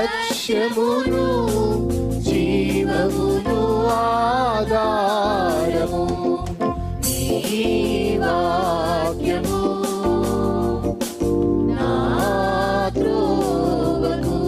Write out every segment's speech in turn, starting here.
లక్ష్యమును జీవమును ఆధారము నీ వాక్యము నా త్రోవకు.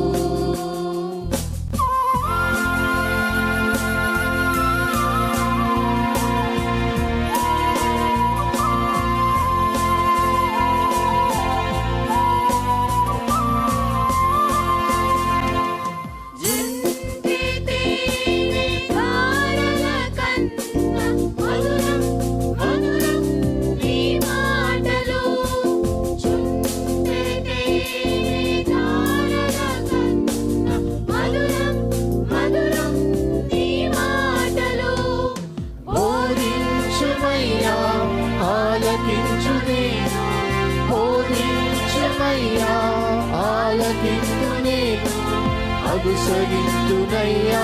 అనుసరింతునయ్యా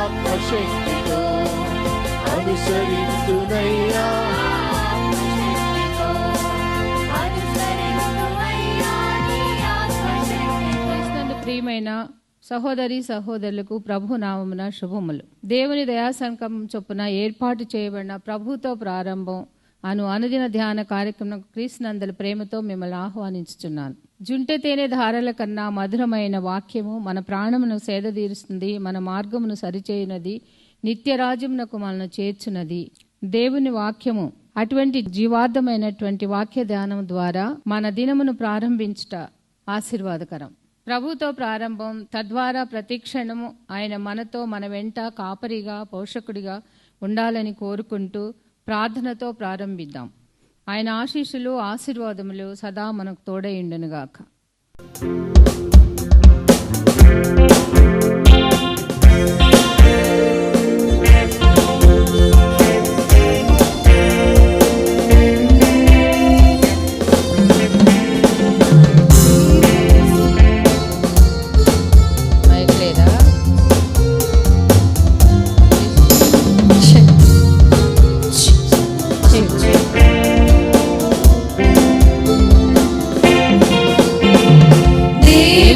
ఆత్మశక్తితో, అనుసరింతునయ్యా. ప్రియమైన సహోదరి సహోదరులకు ప్రభు నామమున శుభములు. దేవుని దయాసంకల్పం చొప్పున ఏర్పాటు చేయబడిన ప్రభుతో ప్రారంభం అనుదిన ధ్యాన కార్యక్రమం క్రీస్తునందల ప్రేమతో మిమ్మల్ని ఆహ్వానించుచున్నాను. జుంటె తేనె ధారల కన్నా మధురమైన వాక్యము మన ప్రాణమును సేదతీరుస్తుంది, మన మార్గమును సరిచేయునది, నిత్యరాజ్యమునకు మనను చేర్చున్నది. దేవుని వాక్యము అటువంటి జీవార్థమైనటువంటి వాక్య ధ్యానం ద్వారా మన దినమును ప్రారంభించుట ఆశీర్వాదకరం. ప్రభుతో ప్రారంభం, తద్వారా ప్రతిక్షణము ఆయన మనతో, మన వెంట కాపరిగా, పోషకుడిగా ఉండాలని కోరుకుంటూ ప్రార్థనతో ప్రారంభిద్దాం. ఆయన ఆశీస్సులు ఆశీర్వాదములు సదా మనకు తోడైండునుగాక. దేవ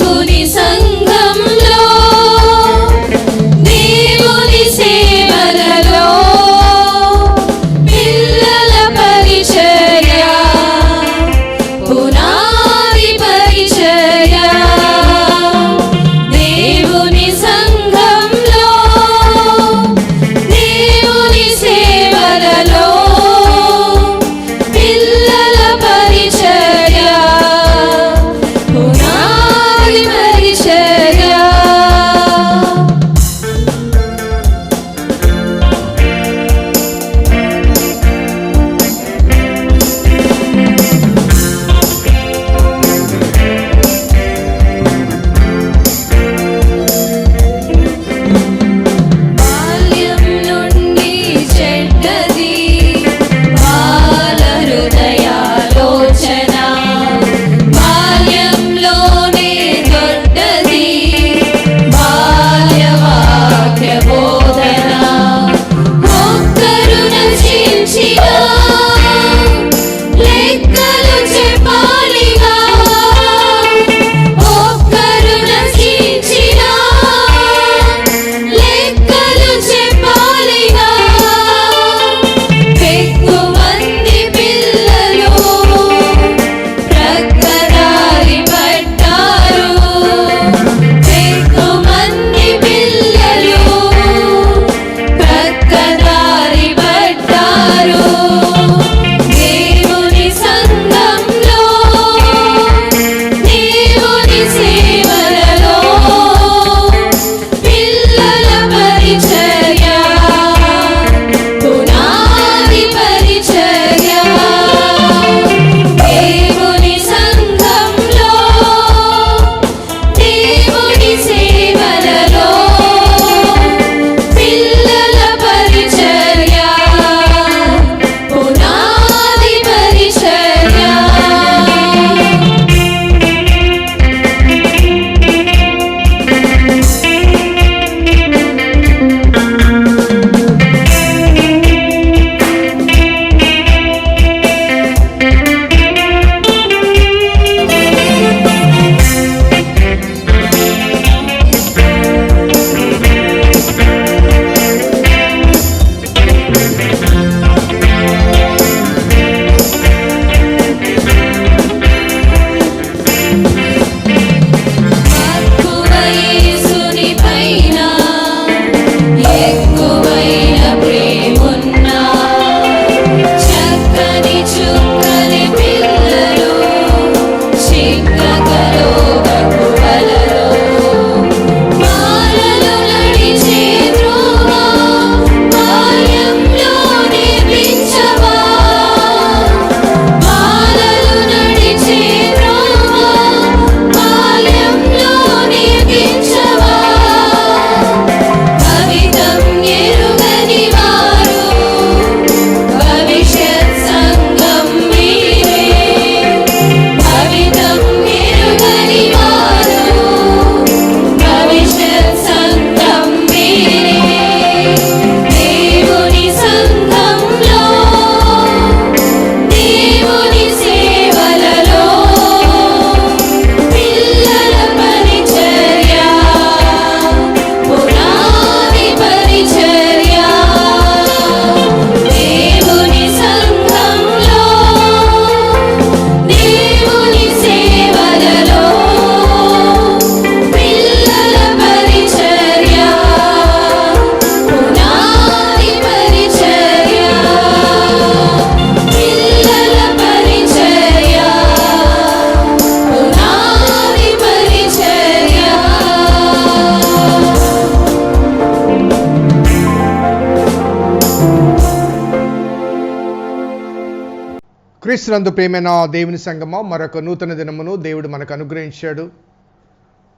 క్రీస్తునందు ప్రియమైన దేవుని సంగమం, మరొక నూతన దినమును దేవుడు మనకు అనుగ్రహించాడు.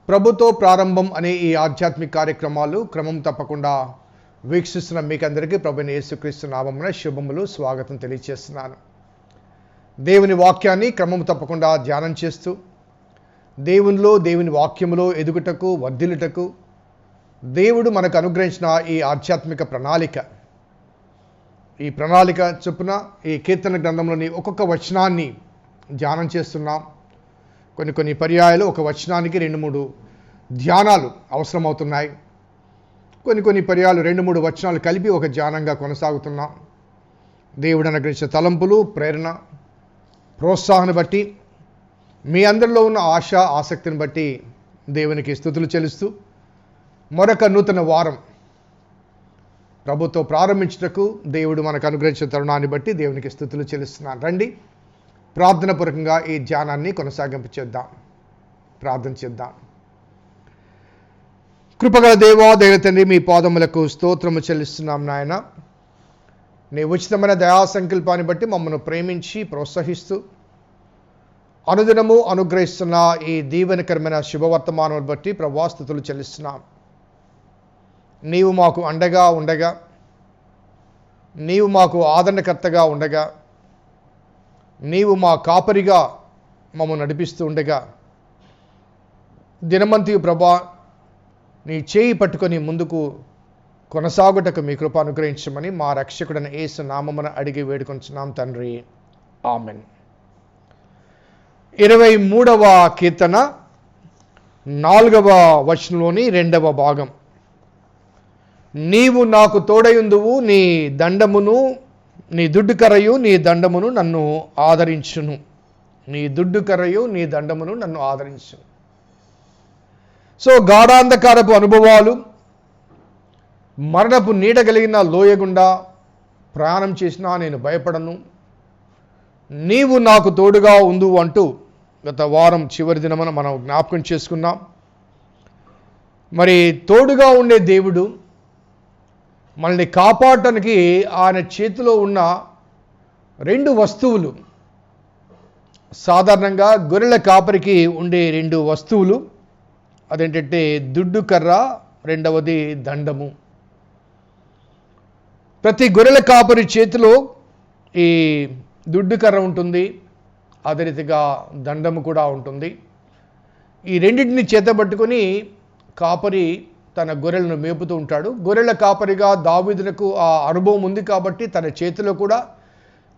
ప్రభుతో ప్రారంభం అనే ఈ ఆధ్యాత్మిక కార్యక్రమాలు క్రమం తప్పకుండా వీక్షిస్తున్న మీకందరికీ ప్రభువైన యేసుక్రీస్తు నామమున శుభములు, స్వాగతం తెలియజేస్తున్నాను. దేవుని వాక్యాన్ని క్రమం తప్పకుండా ధ్యానం చేస్తూ దేవునిలో, దేవుని వాక్యములో ఎదుగుటకు, వర్ధిల్లుటకు దేవుడు మనకు అనుగ్రహించిన ఈ ఆధ్యాత్మిక ప్రణాళిక, ఈ ప్రణాళిక చొప్పున ఈ కీర్తన గ్రంథంలోని ఒక్కొక్క వచనాన్ని ధ్యానం చేస్తున్నాం. కొన్ని పర్యాయాలు ఒక వచనానికి 2-3 ధ్యానాలు అవసరమవుతున్నాయి. కొన్ని పర్యాయాలు 2-3 వచనాలు కలిపి ఒక ధ్యానంగా కొనసాగుతున్నాం. దేవుడు అనుగ్రహించిన తలంపులు, ప్రేరణ, ప్రోత్సాహాన్ని బట్టి, మీ అందరిలో ఉన్న ఆశ, ఆసక్తిని బట్టి దేవునికి స్తుతులు చెల్లిస్తూ మరొక నూతన వారం ప్రభుతో ప్రారంభించుటకు దేవుడు మనకు అనుగ్రహించిన తరుణాన్ని బట్టి దేవునికి స్తుతులు చెల్లిస్తున్నాను. రండి, ప్రార్థన పూర్వకంగా ఈ ధ్యానాన్ని కొనసాగింపు చేద్దాం. ప్రార్థన చేద్దాం. కృపగల దేవా, దైవ తండ్రి, మీ పాదములకు స్తోత్రము చెల్లిస్తున్నాం నాయన. నీ ఉచితమైన దయా సంకల్పాన్ని బట్టి మమ్మల్ని ప్రేమించి ప్రోత్సహిస్తూ అనుదినము అనుగ్రహిస్తున్న ఈ దీవెనకరమైన శుభవర్తమానం బట్టి ప్రభువా స్తుతులు చెల్లిస్తున్నాం. నీవు మాకు అండగా ఉండగా, నీవు మాకు ఆదరణకర్తగా ఉండగా, నీవు మా కాపరిగా మమ్మల్ని నడిపిస్తూ ఉండగా, దినమంతి ప్రభా నీ చేయి పట్టుకొని ముందుకు కొనసాగుటకు మీ కృప అనుగ్రహించమని మా రక్షకుడైన యేసు నామమున అడిగి వేడుకొంచున్నాం తండ్రి, ఆమెన్. 23వ కీర్తన 4వ వచనంలోని 2వ భాగం. నీవు నాకు తోడయుందువు, నీ దండమును, నీ దుడ్డుకర్రయు, నీ దండమును నన్ను ఆదరించును. నీ దుడ్డుకర్రయు, నీ దండమును నన్ను ఆదరించును. సో గాఢాంధకారపు అనుభవాలు, మరణపు నీడ కలిగిన లోయగుండా ప్రయాణం చేసినా నేను భయపడను, నీవు నాకు తోడుగా ఉందువు అంటూ గత వారం చివరి దినమున మనం జ్ఞాపకం చేసుకున్నాం. మరి తోడుగా ఉండే దేవుడు మనల్ని కాపాడటానికి ఆయన చేతిలో ఉన్న 2 వస్తువులు, సాధారణంగా గొర్రెల కాపరికి ఉండే 2 వస్తువులు, అదేంటంటే దుడ్డు కర్ర, రెండవది దండము. ప్రతి గొర్రెల కాపరి చేతిలో ఈ దుడ్డు కర్ర ఉంటుంది, అదే రీతిగా దండము కూడా ఉంటుంది. ఈ రెండింటిని చేతబట్టుకొని కాపరి తన గొర్రెలను మేపుతూ ఉంటాడు. గొర్రెల కాపరిగా దావీదునకు ఆ అనుభవం ఉంది కాబట్టి తన చేతిలో కూడా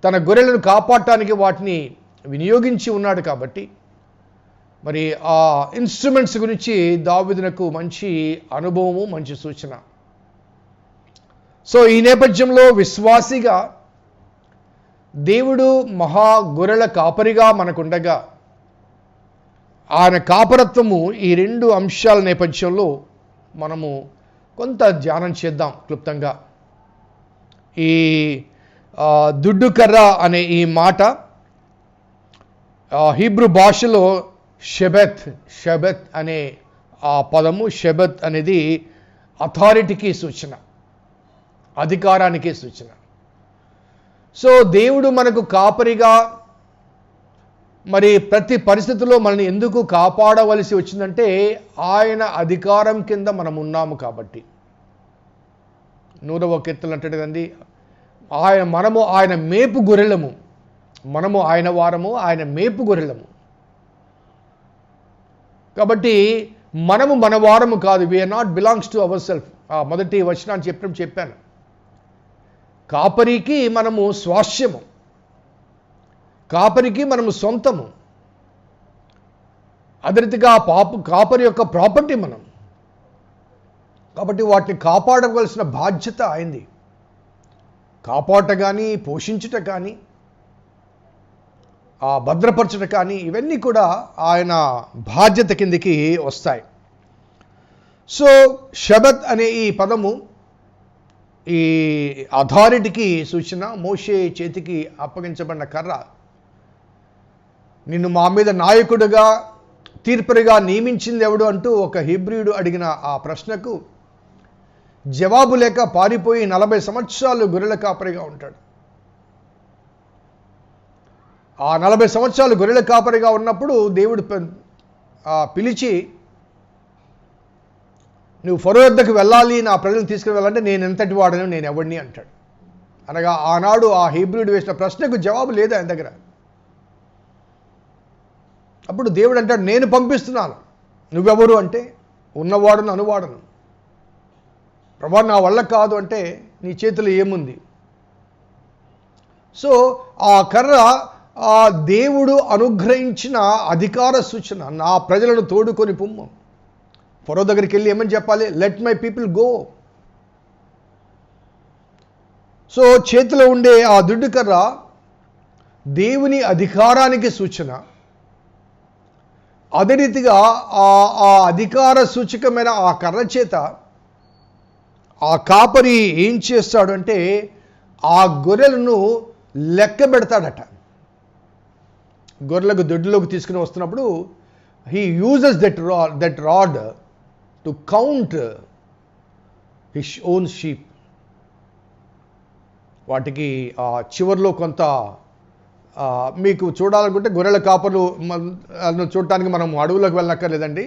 తన గొర్రెలను కాపాడటానికి వాటిని వినియోగించి ఉన్నాడు కాబట్టి మరి ఆ ఇన్స్ట్రుమెంట్స్ గురించి దావీదునకు మంచి అనుభవము, మంచి సూచన. సో ఈ నేపథ్యంలో విశ్వాసిగా దేవుడు మహా గొర్రెల కాపరిగా మనకుండగా ఆయన కాపరత్వము, ఈ 2 అంశాల నేపథ్యంలో మనము కొంత ధ్యానం చేద్దాం క్లుప్తంగా. ఈ దుడ్డు కర్ర అనే ఈ మాట హీబ్రూ భాషలో షెబెత్ అనే ఆ పదము, షెబెత్ అనేది అథారిటీకి సూచన, అధికారానికి సూచన. సో దేవుడు మనకు కాపరిగా మరి ప్రతి పరిస్థితుల్లో మనల్ని ఎందుకు కాపాడవలసి వచ్చిందంటే ఆయన అధికారం కింద మనం ఉన్నాము కాబట్టి. 100వ కీర్తన అంటాడు కదండి, మనము ఆయన మేపు గొర్రెలము, మనము ఆయన వారము, ఆయన మేపు గొర్రెలము. కాబట్టి మనము మన వారము కాదు, we are not belongs to our self. మొదటి వచనాన్ని చెప్పాను. కాపరికి మనము స్వాస్యము, కాపరికి మనము సొంతము, అదే రీతిగా కాపరి యొక్క ప్రాపర్టీ మనం. కాబట్టి వాటిని కాపాడవలసిన బాధ్యత అయింది. కాపాడట కానీ, పోషించుట కానీ, భద్రపరచట కానీ, ఇవన్నీ కూడా ఆయన బాధ్యత కిందికి వస్తాయి. సో షబత్ అనే ఈ పదము ఈ అథారిటీకి సూచన. మోషే చేతికి అప్పగించబడిన కర్ర, నిన్ను మా మీద నాయకుడిగా, తీర్పరిగా నియమించింది ఎవడు అంటూ ఒక హీబ్రీయుడు అడిగిన ఆ ప్రశ్నకు జవాబు లేక పారిపోయి 40 సంవత్సరాలు గొర్రెల కాపరిగా ఉంటాడు. ఆ 40 సంవత్సరాలు గొర్రెల కాపరిగా ఉన్నప్పుడు దేవుడు పిలిచి, నువ్వు ఫరో వద్దకు వెళ్ళాలి, నా ప్రజలను తీసుకుని వెళ్ళాలంటే నేను ఎంతటి వాడను, నేను ఎవడిని అంటాడు. అనగా ఆనాడు ఆ హీబ్రూయుడు వేసిన ప్రశ్నకు జవాబు లేదు ఆయన దగ్గర. అప్పుడు దేవుడు అంటాడు, నేను పంపిస్తున్నాను, నువ్వెవరు అంటే ఉన్నవాడును అనువాడను. ప్రభా నా వల్ల కాదు అంటే నీ చేతిలో ఏముంది? సో ఆ కర్ర ఆ దేవుడు అనుగ్రహించిన అధికార సూచన, నా ప్రజలను తోడుకొని పొమ్ము. ఫరో దగ్గరికి వెళ్ళి ఏమని చెప్పాలి? Let my people go. So చేతిలో ఉండే ఆ దుడ్డు కర్ర దేవుని అధికారానికి సూచన. అదే రీతిగా ఆ అధికార సూచకమైన ఆ కర్ర చేత ఆ కాపరి ఏం చేస్తాడు అంటే ఆ గొర్రెలను లెక్క పెడతాడట. గొర్రెలకు దొడ్లోకి తీసుకుని వస్తున్నప్పుడు he uses that rod to count his own sheep. వాటికి చివరిలో కొంత మీకు చూడాలనుకుంటే గొర్రెల కాపర్లు చూడటానికి మనం అడవులకు వెళ్ళక్కర్లేదండి.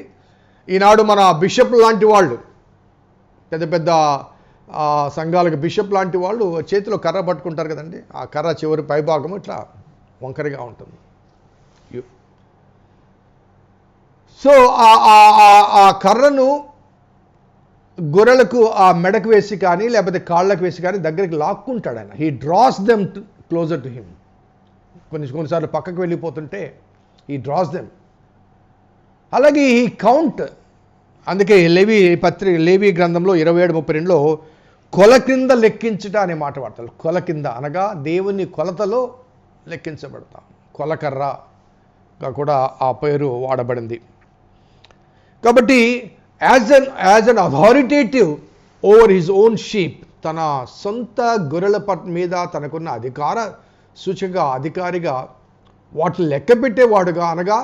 ఈనాడు మన బిషప్ లాంటి వాళ్ళు, పెద్ద పెద్ద సంఘాలకు బిషప్ లాంటి వాళ్ళు చేతిలో కర్ర పట్టుకుంటారు కదండి. ఆ కర్ర చివరి పైభాగం ఇట్లా వంకరగా ఉంటుంది. సో ఆ కర్రను గొర్రెలకు ఆ మెడకు వేసి కానీ లేకపోతే కాళ్ళకు వేసి కానీ దగ్గరికి లాక్కుంటాడు ఆయన. He draws them closer to him. కొన్నిసార్లు పక్కకు వెళ్ళిపోతుంటే హీ డ్రాస్ దెమ్. అలాగే ఈ కౌంట్. అందుకే లేవి గ్రంథంలో 27:32లో కొల కింద లెక్కించుట అనే మాట వాడతారు. కొల కింద అనగా దేవుని కొలతలో లెక్కించబడతాం. కొలకర్రగా కూడా ఆ పేరు వాడబడింది. కాబట్టి as an authoritative over his own sheep, తన సొంత గొర్రెల మీద తనకున్న అధికార సూచనగా అధికారిగా వాటిని లెక్క పెట్టేవాడుగా, అనగా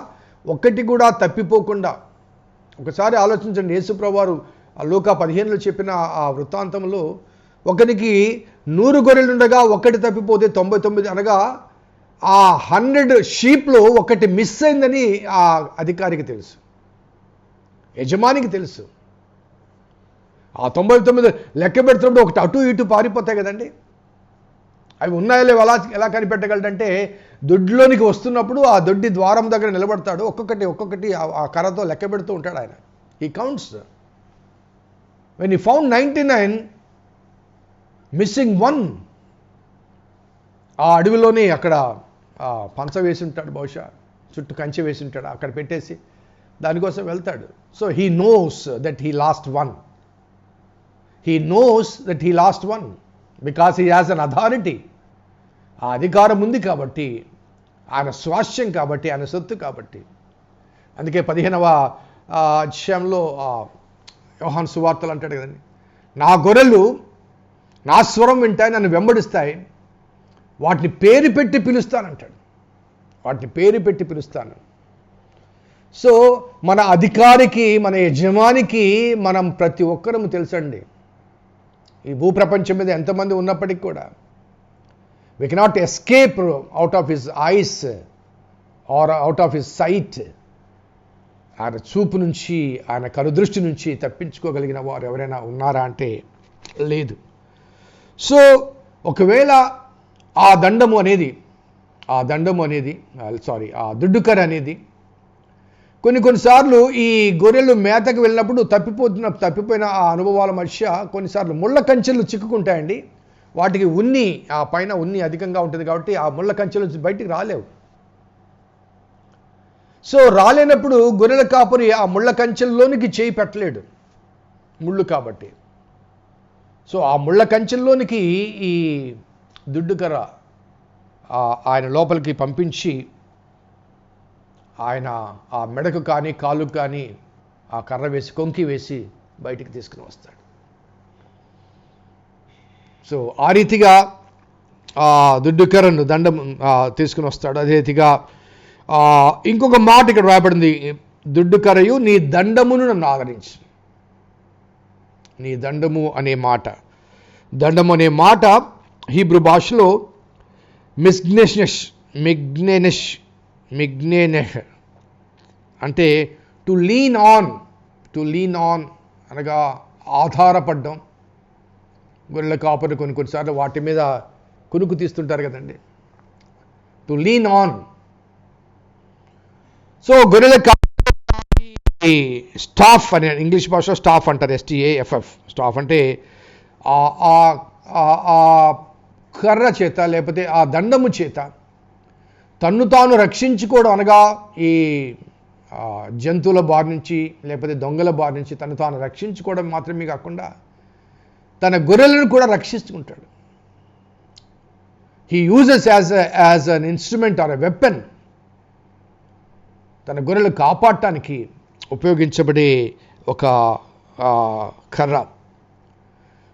ఒక్కటి కూడా తప్పిపోకుండా. ఒకసారి ఆలోచించండి, యేసుప్రభువారు లూకా 15లో చెప్పిన ఆ వృత్తాంతంలో ఒకరికి 100 గొర్రెలుండగా ఒకటి తప్పిపోతే 99, అనగా ఆ 100 షీప్లో ఒకటి మిస్ అయిందని ఆ అధికారికి తెలుసు, యజమానికి తెలుసు. ఆ 99 లెక్క పెడుతున్నప్పుడు ఒకటి అటు ఇటు పారిపోతాయి కదండి. అవి ఉన్నాయో లేవు ఎలా కనిపెట్టగలడంటే దొడ్లోనికి వస్తున్నప్పుడు ఆ దొడ్డి ద్వారం దగ్గర నిలబడతాడు, ఒక్కొక్కటి ఆ కర్రతో లెక్క పెడుతూ ఉంటాడు ఆయన. He counts. When he found 99, missing 1, ఆ అడవిలోనే అక్కడ పంచ వేసి ఉంటాడు, బహుశా చుట్టూ కంచె వేసి ఉంటాడు, అక్కడ పెట్టేసి దానికోసం వెళ్తాడు. So he knows that he lost 1. He knows that he lost 1 because he has an authority. ఆ అధికారం ఉంది కాబట్టి, ఆయన స్వాస్థ్యం కాబట్టి, ఆయన సొత్తు కాబట్టి. అందుకే 15వ అధ్యాయంలో యోహాను సువార్తలు అంటాడు కదండి, నా గొర్రెలు నా స్వరం వింటాయి, నన్ను వెంబడిస్తాయి, వాటిని పేరు పెట్టి పిలుస్తానంటాడు. వాటిని పేరు పెట్టి పిలుస్తాను. సో మన అధికారికి, మన యజమానికి మనం ప్రతి ఒక్కరము తెలుసండి. ఈ భూప్రపంచం మీద ఎంతమంది ఉన్నప్పటికీ కూడా we cannot escape out of his eyes or out of his sight. ఆయన చూపు నుంచి, ఆయన కనుదృష్టి నుంచి తప్పించుకోగలిగిన వారు ఎవరైనా ఉన్నారా అంటే లేదు. సో ఒకవేళ ఆ దుడ్డుకర అనేది కొన్నిసార్లు ఈ గొర్రెలు మేతకు వెళ్ళినప్పుడు తప్పిపోయిన ఆ అనుభవాల మధ్య కొన్నిసార్లు ముళ్ళ కంచెలు చిక్కుకుంటాయండి. వాటికి ఆ పైన ఉన్ని అధికంగా ఉంటుంది కాబట్టి ఆ ముళ్ళ కంచెల నుంచి బయటికి రాలేవు. సో రాలేనప్పుడు గొర్రెల కాపరి ఆ ముళ్ళ కంచెల్లోనికి చేయి పెట్టలేడు, ముళ్ళు కాబట్టి. సో ఆ ముళ్ళ కంచెల్లోనికి ఈ దుడ్డుకర్ర ఆయన లోపలికి పంపించి ఆయన ఆ మెడకు కానీ కాలుకు కానీ ఆ కర్ర వేసి కొంకి వేసి బయటికి తీసుకుని వస్తాడు. సో ఆ రీతిగా ఆ దుడ్డుకర్రను దండం తీసుకుని వస్తాడు. అదే రీతిగా ఇంకొక మాట ఇక్కడ రాయబడింది, దుడ్డుకర్రయు నీ దండమును నన్ను ఆదరించు. నీ దండము అనే మాట, దండము అనే మాట హీబ్రూ భాషలో మిగ్నేనెహ్ అంటే టు లీన్ ఆన్ అనగా ఆధారపడ్డం. గొర్రెల కాపరి కొన్నిసార్లు వాటి మీద కునుకు తీస్తుంటారు కదండి. To lean on. సో గొర్రెల కాపరి స్టాఫ్ అనే ఇంగ్లీష్ భాషలో స్టాఫ్ అంటారు, STAFF. స్టాఫ్ అంటే ఆ కర్ర చేత లేకపోతే ఆ దండము చేత తన్ను తాను రక్షించుకోవడం, అనగా ఈ జంతువుల బారి నుంచి లేకపోతే దొంగల బారి నుంచి తను తాను రక్షించుకోవడం మాత్రమే కాకుండా తన గొర్రెలను కూడా రక్షించుకుంటాడు. He uses as an instrument or a weapon. తన గొర్రెలు కాపాడటానికి ఉపయోగించబడే ఒక కర్ర.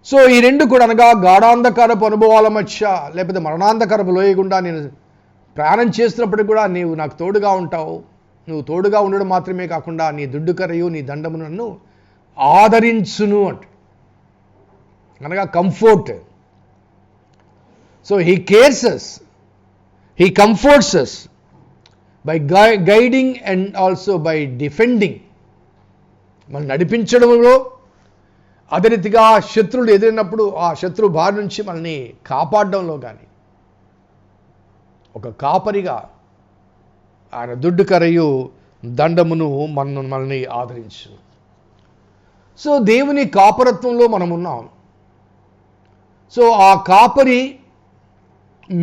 సో ఈ రెండు కూడా, అనగా గాఢాంధకారపు అనుభవాల మధ్య లేకపోతే మరణాంధకారపు లోయ గుండా నేను ప్రయాణం చేస్తున్నప్పటికీ కూడా నీవు నాకు తోడుగా ఉంటావు. నువ్వు తోడుగా ఉండడం మాత్రమే కాకుండా నీ దుడ్డు కర్రయు నీ దండము నన్ను ఆదరించును అంట, అనగా comfort. So he cares us, he comforts us by guiding and also by defending. మనం నడిపించడంలో, అదే రీతిగా శత్రువులు ఎదిరినప్పుడు ఆ శత్రు బారి నుంచి మనల్ని కాపాడడంలో కానీ ఒక కాపరిగా ఆయన దుడ్డు కర్రయు దండమును మనల్ని ఆదరించు. సో దేవుని కాపరత్వంలో మనం ఉన్నాం. సో ఆ కాపరి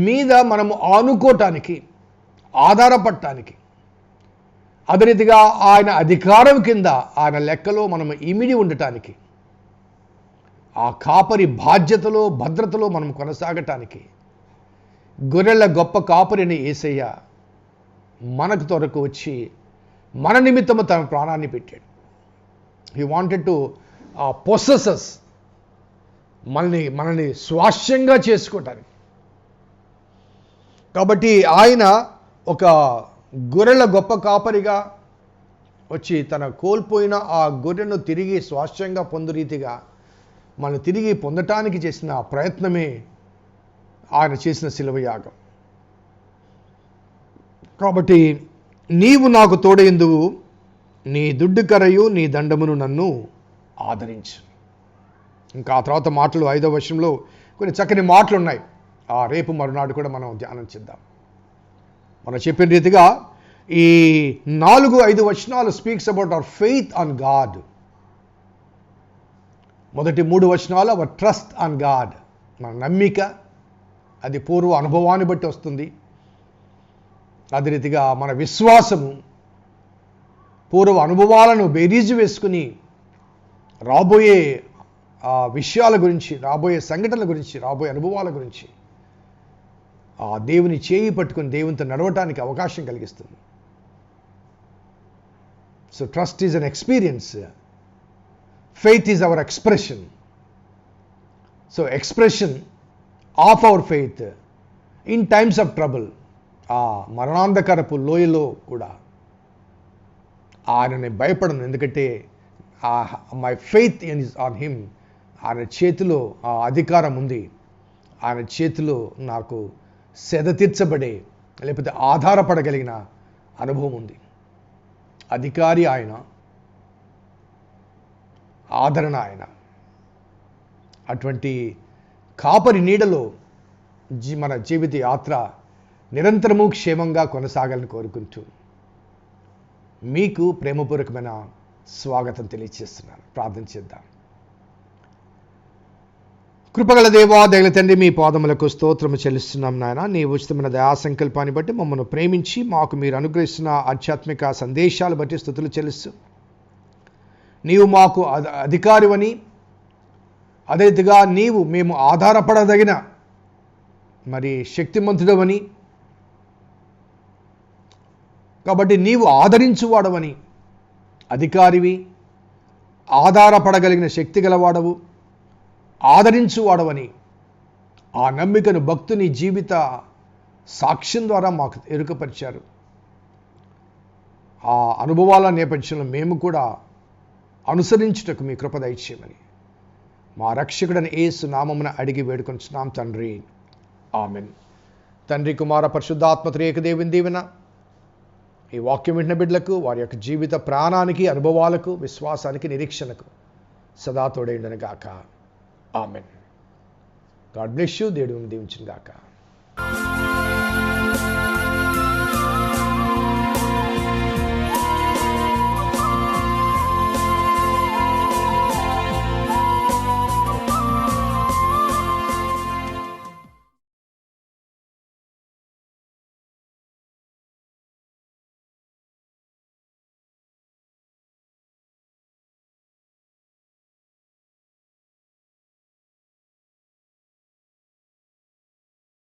మీద మనము ఆనుకోవటానికి, ఆధారపడటానికి, అదే రీతిగా ఆయన అధికారం కింద ఆయన లెక్కలో మనం ఇమిడి ఉండటానికి, ఆ కాపరి బాధ్యతలో భద్రతలో మనం కొనసాగటానికి గొర్రెల గొప్ప కాపరిని యేసయ్య మనకు తొరకు వచ్చి మన నిమిత్తము తన ప్రాణాన్ని పెట్టాడు. He wanted to possess us, మనల్ని స్వాస్యంగా చేసుకోవటానికి. కాబట్టి ఆయన ఒక గొర్రెల గొప్ప కాపరిగా వచ్చి తన కోల్పోయిన ఆ గొర్రెను తిరిగి స్వాస్యంగా పొందు రీతిగా మనం తిరిగి పొందటానికి చేసిన ప్రయత్నమే ఆయన చేసిన శిలువ యాగం. కాబట్టి నీవు నాకు తోడైందువు, నీ దుడ్డు కర్రయు నీ దండమును నన్ను ఆదరించు. ఇంకా ఆ తర్వాత మాటలు 5వ వచనంలో కొన్ని చక్కని మాటలు ఉన్నాయి. ఆ రేపు మరునాడు కూడా మనం ధ్యానం చేద్దాం. మనం చెప్పిన రీతిగా ఈ 4-5 వచనాలు speaks about our faith on God. మొదటి 3 వచనాలు అవర్ ట్రస్ట్ ఆన్ గాడ్, మన నమ్మిక, అది పూర్వ అనుభవాన్ని బట్టి వస్తుంది. అదే రీతిగా మన విశ్వాసము పూర్వ అనుభవాలను బేరీజు వేసుకుని రాబోయే విషయాల గురించి, రాబోయే సంఘటనల గురించి, రాబోయే అనుభవాల గురించి ఆ దేవుని చేయి పట్టుకుని దేవునితో నడవటానికి అవకాశం కలిగిస్తుంది. So trust is an experience, faith is our expression. So expression of our faith in times of trouble. ఆ మరణాంధకరపు లోయలో కూడా ఆయనని భయపడను, ఎందుకంటే my faith is on him. ఆయన చేతిలో ఆ అధికారం ఉంది, ఆయన చేతిలో నాకు సెద తీర్చబడే లేకపోతే ఆధారపడగలిగిన అనుభవం ఉంది. అధికారి ఆయన, ఆదరణ ఆయన. అటువంటి కాపరి నీడలో మన జీవిత యాత్ర నిరంతరము క్షేమంగా కొనసాగాలని కోరుకుంటూ మీకు ప్రేమపూర్వకమైన స్వాగతం తెలియజేస్తున్నాను. ప్రార్థన చేద్దాం. కృపగల దేవా, దయగల తండ్రి, మీ పాదములకు స్తోత్రము చెల్లిస్తున్నాం నాయన. నీ ఉచితమైన దయా సంకల్పాన్ని బట్టి మమ్మల్ని ప్రేమించి మాకు మీరు అనుగ్రహిస్తున్న ఆధ్యాత్మిక సందేశాలు బట్టి స్తుతులు చెల్లిస్తూ, నీవు మాకు అధికారివని, అదే రీతిగా మేము ఆధారపడదగిన మరి శక్తిమంతుడవని, కాబట్టి నీవు ఆదరించువాడవని, అధికారివి, ఆధారపడగలిగిన శక్తి గలవాడవు, ఆదరించువాడవని ఆ నమ్మికను భక్తుని జీవిత సాక్ష్యం ద్వారా మాకు ఎరుకపరిచారు. ఆ అనుభవాల నేపథ్యంలో మేము కూడా అనుసరించుటకు మీ కృప దయచేయమని మా రక్షకుడని యేసు నామమున అడిగి వేడుకొంచున్నాం తండ్రి. ఆమెన్. తండ్రి కుమార పరిశుద్ధాత్మ త్రియేక దేవుని దీవెన ఈ వాక్యం వింటున్న బిడ్డలకు వారి యొక్క జీవిత ప్రాణానికి, అనుభవాలకు, విశ్వాసానికి, నిరీక్షణకు సదా తోడైండును గాక. ఆమెన్. God bless you. దేవుడు దీవించును గాక.